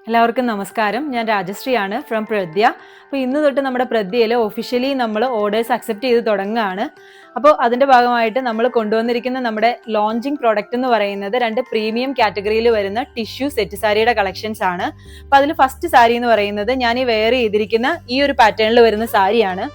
എല്ലാവർക്കും നമസ്കാരം. ഞാൻ രാജശ്രീയാണ് ഫ്രം പ്രദ്യ. അപ്പോൾ ഇന്ന് തൊട്ട് നമ്മുടെ പ്രദ്യയിൽ ഒഫീഷ്യലി നമ്മൾ ഓർഡേഴ്സ് അക്സെപ്റ്റ് ചെയ്ത് തുടങ്ങുകയാണ്. അപ്പോൾ അതിൻ്റെ ഭാഗമായിട്ട് നമ്മൾ കൊണ്ടുവന്നിരിക്കുന്ന നമ്മുടെ ലോഞ്ചിങ് പ്രോഡക്റ്റ് എന്ന് പറയുന്നത് 2 പ്രീമിയം കാറ്റഗറിയിൽ വരുന്ന ടിഷ്യൂ സെറ്റ് സാരിയുടെ കളക്ഷൻസ് ആണ്. അപ്പോൾ അതിൽ ഫസ്റ്റ് സാരി എന്ന് പറയുന്നത് ഞാൻ ഈ വെയർ ചെയ്തിരിക്കുന്ന ഈ ഒരു പാറ്റേണിൽ വരുന്ന സാരിയാണ്.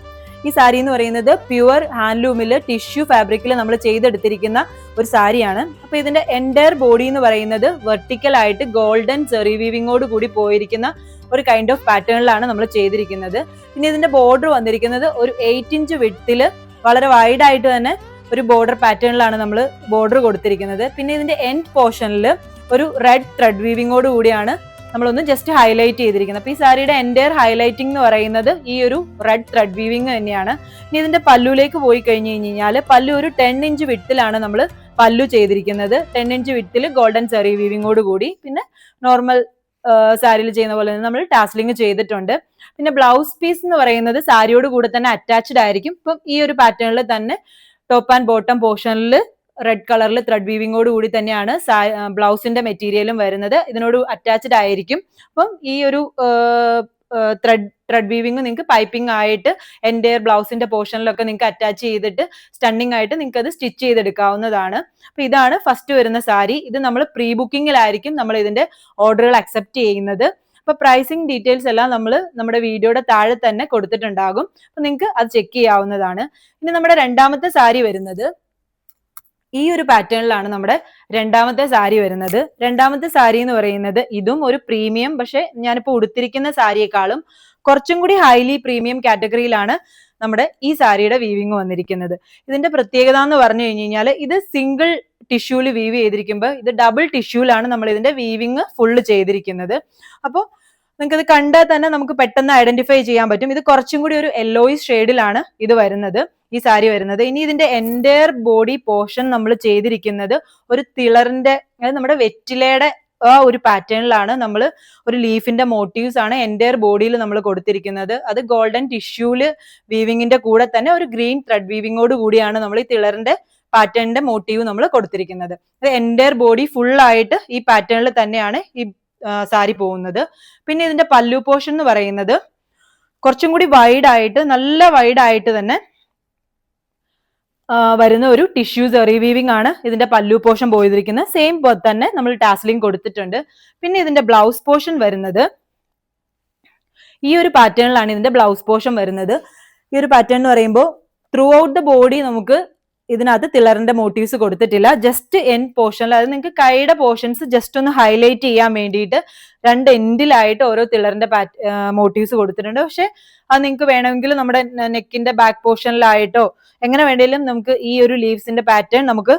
ഈ സാരി എന്ന് പറയുന്നത് പ്യുവർ ഹാൻഡ്ലൂമിൽ ടിഷ്യൂ ഫാബ്രിക്കിൽ നമ്മൾ ചെയ്തെടുത്തിരിക്കുന്ന ഒരു സാരിയാണ്. അപ്പൊ ഇതിന്റെ എൻറ്റയർ ബോഡി എന്ന് പറയുന്നത് വെർട്ടിക്കൽ ആയിട്ട് ഗോൾഡൻ സെറി വീവിങ്ങോട് കൂടി പോയിരിക്കുന്ന ഒരു കൈൻഡ് ഓഫ് പാറ്റേണിലാണ് നമ്മൾ ചെയ്തിരിക്കുന്നത്. പിന്നെ ഇതിന്റെ ബോർഡർ വന്നിരിക്കുന്നത് ഒരു 8 ഇഞ്ച് വിഡ്ത്തിൽ വളരെ വൈഡ് ആയിട്ട് തന്നെ ഒരു ബോർഡർ പാറ്റേണിലാണ് നമ്മൾ ബോർഡർ കൊടുത്തിരിക്കുന്നത്. പിന്നെ ഇതിന്റെ എൻഡ് പോർഷനിൽ ഒരു റെഡ് ത്രെഡ് വീവിങ്ങോട് കൂടിയാണ് നമ്മളൊന്ന് ജസ്റ്റ് ഹൈലൈറ്റ് ചെയ്തിരിക്കുന്നത്. അപ്പൊ ഈ സാരിയുടെ എൻറ്റയർ ഹൈലൈറ്റിംഗ് എന്ന് പറയുന്നത് ഈ ഒരു റെഡ് ത്രെഡ് വീവിങ് തന്നെയാണ്. ഇനി ഇതിന്റെ പല്ലുവിലേക്ക് പോയി കഴിഞ്ഞു കഴിഞ്ഞാൽ പല്ലു ഒരു 10 ഇഞ്ച് വിഡ്ത്തിലാണ് നമ്മൾ പല്ലു ചെയ്തിരിക്കുന്നത്. 10 ഇഞ്ച് വിഡ്ത്തിൽ ഗോൾഡൻ സെറി വീവിങ്ങോട് കൂടി, പിന്നെ നോർമൽ സാരിയിൽ ചെയ്യുന്ന പോലെ തന്നെ നമ്മൾ ടാസ്ലിംഗ് ചെയ്തിട്ടുണ്ട്. പിന്നെ ബ്ലൗസ് പീസ് എന്ന് പറയുന്നത് സാരിയോട് കൂടെ തന്നെ അറ്റാച്ച്ഡ് ആയിരിക്കും. ഇപ്പം ഈ ഒരു പാറ്റേണിൽ തന്നെ ടോപ്പ് ആൻഡ് ബോട്ടം പോർഷനിൽ റെഡ് കളറിൽ ത്രെഡ് വീവിങ്ങോട് കൂടി തന്നെയാണ് ബ്ലൗസിന്റെ മെറ്റീരിയലും വരുന്നത്. ഇതിനോട് അറ്റാച്ച്ഡ് ആയിരിക്കും. അപ്പം ഈ ഒരു ത്രെഡ് വീവിങ് നിങ്ങൾക്ക് പൈപ്പിംഗ് ആയിട്ട് എൻറ്റയർ ബ്ലൗസിന്റെ പോർഷനിലൊക്കെ നിങ്ങൾക്ക് അറ്റാച്ച് ചെയ്തിട്ട് സ്റ്റണ്ണിങ് ആയിട്ട് നിങ്ങൾക്ക് അത് സ്റ്റിച്ച് ചെയ്തെടുക്കാവുന്നതാണ്. അപ്പൊ ഇതാണ് ഫസ്റ്റ് വരുന്ന സാരി. ഇത് നമ്മൾ പ്രീ ബുക്കിങ്ങിലായിരിക്കും നമ്മൾ ഇതിന്റെ ഓർഡറുകൾ അക്സെപ്റ്റ് ചെയ്യുന്നത്. അപ്പൊ പ്രൈസിങ് ഡീറ്റെയിൽസ് എല്ലാം നമ്മൾ നമ്മുടെ വീഡിയോയുടെ താഴെ തന്നെ കൊടുത്തിട്ടുണ്ടാകും. അപ്പൊ നിങ്ങൾക്ക് അത് ചെക്ക് ചെയ്യാവുന്നതാണ്. ഇനി നമ്മുടെ രണ്ടാമത്തെ സാരി വരുന്നത് ഈ ഒരു പാറ്റേണിലാണ് നമ്മുടെ രണ്ടാമത്തെ സാരി വരുന്നത്. രണ്ടാമത്തെ സാരി എന്ന് പറയുന്നത് ഇതും ഒരു പ്രീമിയം, പക്ഷെ ഞാനിപ്പോൾ ഉടുത്തിരിക്കുന്ന സാരിയെക്കാളും കുറച്ചും കൂടി ഹൈലി പ്രീമിയം കാറ്റഗറിയിലാണ് നമ്മുടെ ഈ സാരിയുടെ വീവിങ് വന്നിരിക്കുന്നത്. ഇതിന്റെ പ്രത്യേകത എന്ന് പറഞ്ഞു കഴിഞ്ഞാൽ ഇത് സിംഗിൾ ടിഷ്യൂല് വീവ് ചെയ്തിരിക്കുമ്പോൾ ഇത് ഡബിൾ ടിഷ്യൂലാണ് നമ്മൾ ഇതിന്റെ വീവിങ് ഫുള്ള് ചെയ്തിരിക്കുന്നത്. അപ്പോൾ നിങ്ങൾക്കത് കണ്ടാൽ തന്നെ നമുക്ക് പെട്ടെന്ന് ഐഡന്റിഫൈ ചെയ്യാൻ പറ്റും. ഇത് കുറച്ചും കൂടി ഒരു യെല്ലോയിഷ് ഷെയ്ഡിലാണ് ഇത് വരുന്നത്, ഈ സാരി വരുന്നത്. ഇനി ഇതിന്റെ എൻറ്റയർ ബോഡി പോർഷൻ നമ്മൾ ചെയ്തിരിക്കുന്നത് ഒരു തിളറിന്റെ, അതായത് നമ്മുടെ വെറ്റിലയുടെ ആ ഒരു പാറ്റേണിലാണ് നമ്മൾ ഒരു ലീഫിന്റെ മോട്ടീവ്സ് ആണ് എൻറ്റയർ ബോഡിയിൽ നമ്മൾ കൊടുത്തിരിക്കുന്നത്. അത് ഗോൾഡൻ ടിഷ്യൂല് വീവിങ്ങിന്റെ കൂടെ തന്നെ ഒരു ഗ്രീൻ ത്രെഡ് വീവിങ്ങോട് കൂടിയാണ് നമ്മൾ ഈ തിളറിന്റെ പാറ്റേണിന്റെ മോട്ടീവ് നമ്മൾ കൊടുത്തിരിക്കുന്നത്. അത് എൻറ്റയർ ബോഡി ഫുൾ ആയിട്ട് ഈ പാറ്റേണിൽ തന്നെയാണ് ഈ സാരി പോകുന്നത്. പിന്നെ ഇതിന്റെ പല്ലു പോർഷൻ എന്ന് പറയുന്നത് കുറച്ചും കൂടി വൈഡ് ആയിട്ട്, നല്ല വൈഡ് ആയിട്ട് തന്നെ വരുന്ന ഒരു ടിഷ്യൂ സെറി വീവിംഗ് ആണ് ഇതിന്റെ പല്ലു പോർഷൻ പോയിരിക്കുന്നത്. സെയിം പോലെ തന്നെ നമ്മൾ ടാസ്ലിംഗ് കൊടുത്തിട്ടുണ്ട്. പിന്നെ ഇതിന്റെ ബ്ലൗസ് പോർഷൻ വരുന്നത് ഈ ഒരു പാറ്റേണിലാണ് ഇതിന്റെ ബ്ലൗസ് പോർഷൻ വരുന്നത്. ഈ ഒരു പാറ്റേൺ എന്ന് പറയുമ്പോൾ ത്രൂ ഔട്ട് ദ ബോഡി നമുക്ക് ഇതിനകത്ത് തിളറിന്റെ മോട്ടീവ്സ് കൊടുത്തിട്ടില്ല. ജസ്റ്റ് എൻഡ് പോർഷനിൽ, അതായത് നിങ്ങൾക്ക് കൈയുടെ പോർഷൻസ് ജസ്റ്റ് ഒന്ന് ഹൈലൈറ്റ് ചെയ്യാൻ വേണ്ടിയിട്ട് 2 എൻഡിലായിട്ട് ഓരോ തിളറിന്റെ മോട്ടീവ്സ് കൊടുത്തിട്ടുണ്ട്. പക്ഷെ അത് നിങ്ങൾക്ക് വേണമെങ്കിൽ നമ്മുടെ നെക്കിന്റെ ബാക്ക് പോർഷനിലായിട്ടോ എങ്ങനെ വേണമെങ്കിലും നമുക്ക് ഈ ഒരു ലീവ്സിന്റെ പാറ്റേൺ നമുക്ക്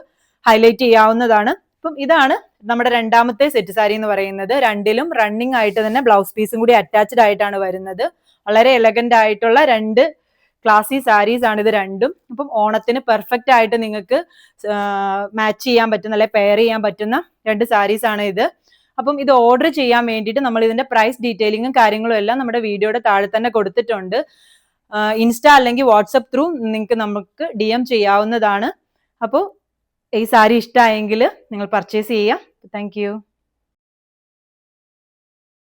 ഹൈലൈറ്റ് ചെയ്യാവുന്നതാണ്. അപ്പം ഇതാണ് നമ്മുടെ രണ്ടാമത്തെ സെറ്റ് സാരി എന്ന് പറയുന്നത്. രണ്ടിലും റണ്ണിങ് ആയിട്ട് തന്നെ ബ്ലൗസ് പീസും കൂടി അറ്റാച്ച്ഡ് ആയിട്ടാണ് വരുന്നത്. വളരെ എലഗന്റ് ആയിട്ടുള്ള 2 ക്ലാസി സാരീസ് ആണ് ഇത് രണ്ടും. അപ്പം ഓണത്തിന് പെർഫെക്റ്റ് ആയിട്ട് നിങ്ങൾക്ക് മാച്ച് ചെയ്യാൻ പറ്റുന്ന, അല്ലെ പെയർ ചെയ്യാൻ പറ്റുന്ന 2 സാരീസ് ആണ് ഇത്. അപ്പം ഇത് ഓർഡർ ചെയ്യാൻ വേണ്ടിയിട്ട് നമ്മൾ ഇതിന്റെ പ്രൈസ് ഡീറ്റെയിലിങ്ങും കാര്യങ്ങളും എല്ലാം നമ്മുടെ വീഡിയോയുടെ താഴെ തന്നെ കൊടുത്തിട്ടുണ്ട്. ഇൻസ്റ്റ അല്ലെങ്കിൽ വാട്സപ്പ് ത്രൂ നിങ്ങൾക്ക് നമുക്ക് DM ചെയ്യാവുന്നതാണ്. അപ്പോൾ ഈ സാരി ഇഷ്ടമായെങ്കിൽ നിങ്ങൾ പർച്ചേസ് ചെയ്യാം. Thank you.